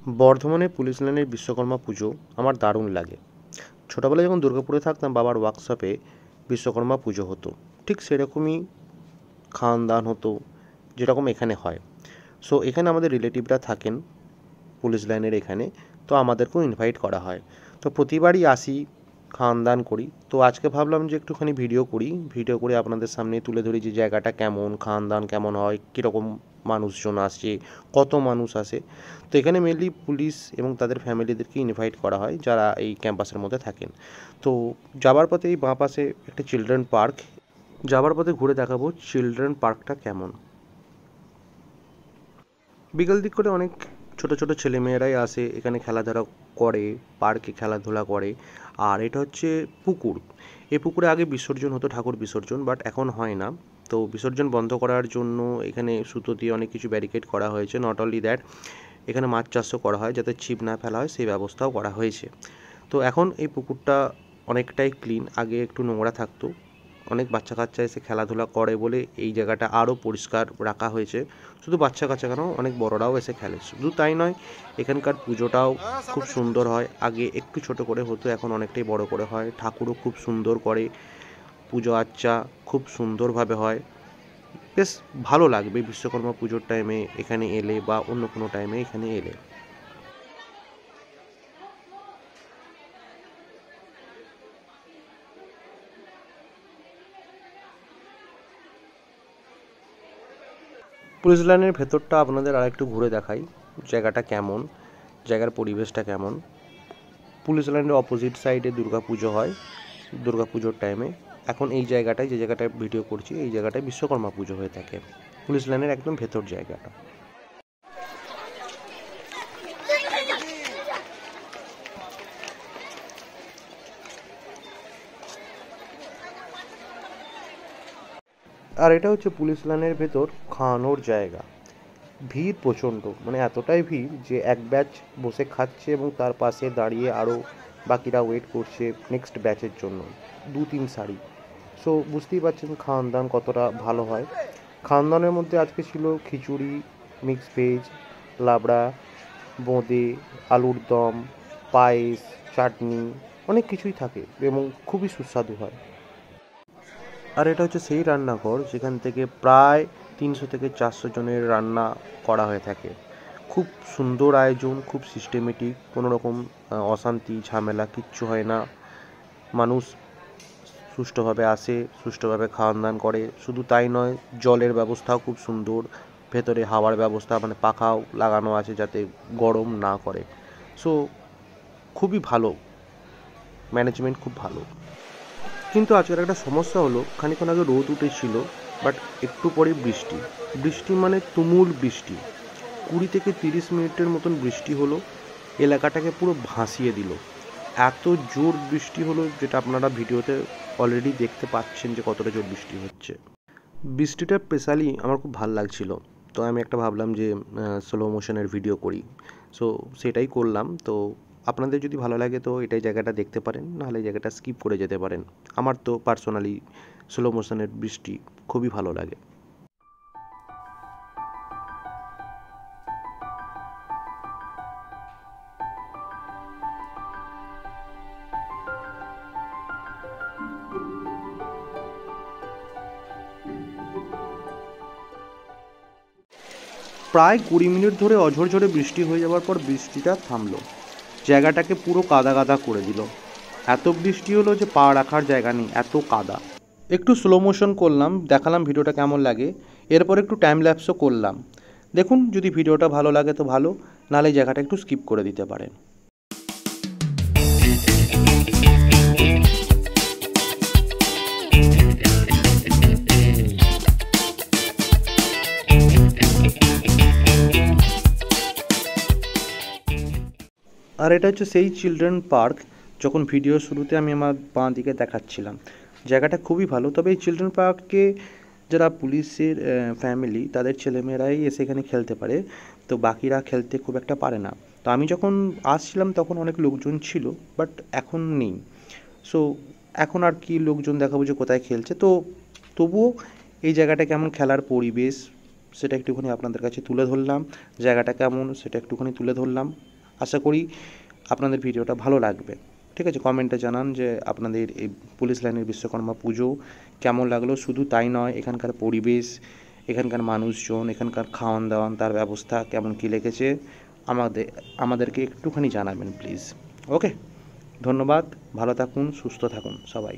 বর্ধমানে পুলিশ লাইনের বিশ্বকর্মা পুজো আমার দারুণ লাগে। ছোটোবেলায় যখন দুর্গাপুরে থাকতাম বাবার ওয়ার্কশপে বিশ্বকর্মা পুজো হতো, ঠিক সেরকমই খাওয়ান হতো যেরকম এখানে হয়। সো এখানে আমাদের রিলেটিভরা থাকেন পুলিশ লাইনের এখানে, তো আমাদেরকেও ইনভাইট করা হয়। তো প্রতিবারই আসি, খাওয়ান করি। তো আজকে ভাবলাম যে একটুখানি ভিডিও করে আপনাদের সামনে তুলে ধরি যে জায়গাটা কেমন, খাওয়ান কেমন হয়, কীরকম মানুষজন আসে, কত মানুষ আসে। তো এখানে মেনলি পুলিশ এবং তাদের ফ্যামিলিদেরকে ইনভাইট করা হয় যারা এই ক্যাম্পাসের মধ্যে থাকেন। তো যাবার পথে এই বাঁ পাশে একটা চিলড্রেন পার্ক, যাবার পথে ঘুরে দেখাবো চিলড্রেন পার্কটা কেমন। বিকেল দিক করে অনেক ছোট ছোট ছেলেমেয়েরাই আসে এখানে খেলাধুলা করে, পার্কে খেলাধুলা করে। আর এটা হচ্ছে পুকুর। এই পুকুরে আগে বিসর্জন হতো, ঠাকুর বিসর্জন, বাট এখন হয় না। তো বিসর্জন বন্ধ করার জন্য এখানে সুতো দিয়ে অনেক কিছু ব্যারিকেড করা হয়েছে। নট অনলি দ্যাট, এখানে মাছ চাষও করা হয় যাতে ছিপ না ফেলা হয়, সেই ব্যবস্থাও করা হয়েছে। তো এখন এই পুকুরটা অনেকটাই ক্লিন, আগে একটু নোংরা থাকতো। অনেক বাচ্চা কাচ্চা এসে খেলাধুলা করে বলে এই জায়গাটা আরও পরিষ্কার রাখা হয়েছে। শুধু বাচ্চা কাচ্চা কেন, অনেক বড়রাও এসে খেলে। শুধু তাই নয়, এখানকার পুজোটাও খুব সুন্দর হয়। আগে একটু ছোট করে হতো, এখন অনেকটাই বড় করে হয়। ঠাকুরও খুব সুন্দর করে, পুজো আচ্চা খুব সুন্দরভাবে হয়। বেশ ভালো লাগবে বিশ্বকর্মা পুজোর টাইমে এখানে এলে বা অন্য কোনো টাইমে এখানে এলে। পুলিশ লাইনের ভেতরটা আপনাদের আর একটু ঘুরে দেখাই, জায়গাটা কেমন, জায়গার পরিবেশটা কেমন। পুলিশ লাইনের অপোজিট সাইডে দুর্গাপুজো হয়, দুর্গাপুজোর টাইমে। এখন এই জায়গাটায়, যে জায়গাটায় ভিডিও করছি, এই জায়গাটায় বিশ্বকর্মা পুজো হয়ে থাকে, পুলিশ লাইনের একদম ভেতর জায়গাটা। আর এটা হচ্ছে পুলিশ লাইনের ভেতর খাওয়ানোর জায়গা। ভিড় প্রচণ্ড, মানে এতটাই ভিড় যে এক ব্যাচ বসে খাচ্ছে এবং তার পাশে দাঁড়িয়ে আরও বাকিরা ওয়েট করছে নেক্সট ব্যাচের জন্য, 2-3 সারি। সো বুঝতেই পারছেন খাওয়ান কতটা ভালো হয়। খাওয়ানের মধ্যে আজকে ছিল খিচুড়ি, মিক্স ভেজ, লাবড়া, বোঁদে, আলুর দম, পায়েস, চাটনি, অনেক কিছুই থাকে এবং খুবই সুস্বাদু হয়। আর এটা হচ্ছে সেই রান্নাঘর যেখান থেকে প্রায় 300 থেকে 400 জনের রান্না করা হয়ে থাকে। খুব সুন্দর আয়োজন, খুব সিস্টেমেটিক, কোনো রকম অশান্তি ঝামেলা কিচ্ছু হয় না। মানুষ সুষ্ঠুভাবে আসে, সুষ্ঠুভাবে খাওয়ান করে। শুধু তাই নয়, জলের ব্যবস্থাও খুব সুন্দর, ভেতরে হাওয়ার ব্যবস্থা, মানে পাখাও লাগানো আছে যাতে গরম না করে। সো খুবই ভালো, ম্যানেজমেন্ট খুব ভালো। কিন্তু আজকের একটা সমস্যা হলো, খানিকক্ষণ আগে রোদ উঠেছিল, বাট একটু পরে বৃষ্টি। বৃষ্টি মানে তুমুল বৃষ্টি, 20 থেকে 30 মিনিটের মতন বৃষ্টি হলো, এলাকাটাকে পুরো ভাসিয়ে দিল। এত জোর বৃষ্টি হলো যেটা আপনারা ভিডিওতে অলরেডি দেখতে পাচ্ছেন যে কতটা জোর বৃষ্টি হচ্ছে। বৃষ্টিটা স্পেশালি আমার খুব ভালো লাগছিল। তো আমি একটা ভাবলাম যে স্লো মোশনের ভিডিও করি। সো সেটাই করলাম। তো আপনাদের যদি ভালো লাগে তো এটাই জায়গাটা দেখতে পারেন, নাহলে জায়গাটা স্কিপ করে যেতে পারেন। আমার তো পার্সোনালি স্লো মোশনের বৃষ্টি খুবই ভালো লাগে। প্রায় 20 মিনিট ধরে অঝরঝরে বৃষ্টি হয়ে যাওয়ার পর বৃষ্টিটা থামলো, জায়গাটাকে পুরো কাদা কাদা করে দিল। এত বৃষ্টি হলো যে পা রাখার জায়গা নেই, এত কাদা। একটু স্লো মোশন করলাম, দেখালাম ভিডিওটা কেমন লাগে। এরপর একটু টাইম ল্যাপসও করলাম। দেখুন যদি ভিডিওটা ভালো লাগে তো ভালো, নাহলে জায়গাটা একটু স্কিপ করে দিতে পারেন। আর এটা হচ্ছে সেই চিলড্রেন পার্ক যখন ভিডিও শুরুতে আমি আমার বাঁ দিকে দেখাচ্ছিলাম। জায়গাটা খুবই ভালো, তবে এই চিলড্রেন পার্কে যারা পুলিশের ফ্যামিলি, তাদের ছেলেমেয়েরাই এসে এখানে খেলতে পারে। তো বাকিরা খেলতে খুব একটা পারে না। তো আমি যখন আসছিলাম তখন অনেক লোকজন ছিল, বাট এখন নেই। সো এখন আর কি লোকজন দেখাবো যে কোথায় খেলছে। তো তবুও এই জায়গাটা কেমন খেলার পরিবেশ, সেটা একটুখানি আপনাদের কাছে তুলে ধরলাম, জায়গাটা কেমন সেটা একটুখানি তুলে ধরলাম। আশা করি আপনাদের ভিডিওটা ভালো লাগবে। ঠিক আছে, কমেন্টে জানান যে আপনাদের এই পুলিশ লাইনের বিশ্বকর্মা পুজো কেমন লাগলো। শুধু তাই নয়, এখানকার পরিবেশ, এখানকার মানুষজন, এখানকার খাওয়ান দাওয়ান, তার ব্যবস্থা কেমন কী লেগেছে আমাদেরকে একটুখানি জানাবেন প্লিজ। ওকে, ধন্যবাদ, ভালো থাকুন, সুস্থ থাকুন সবাই।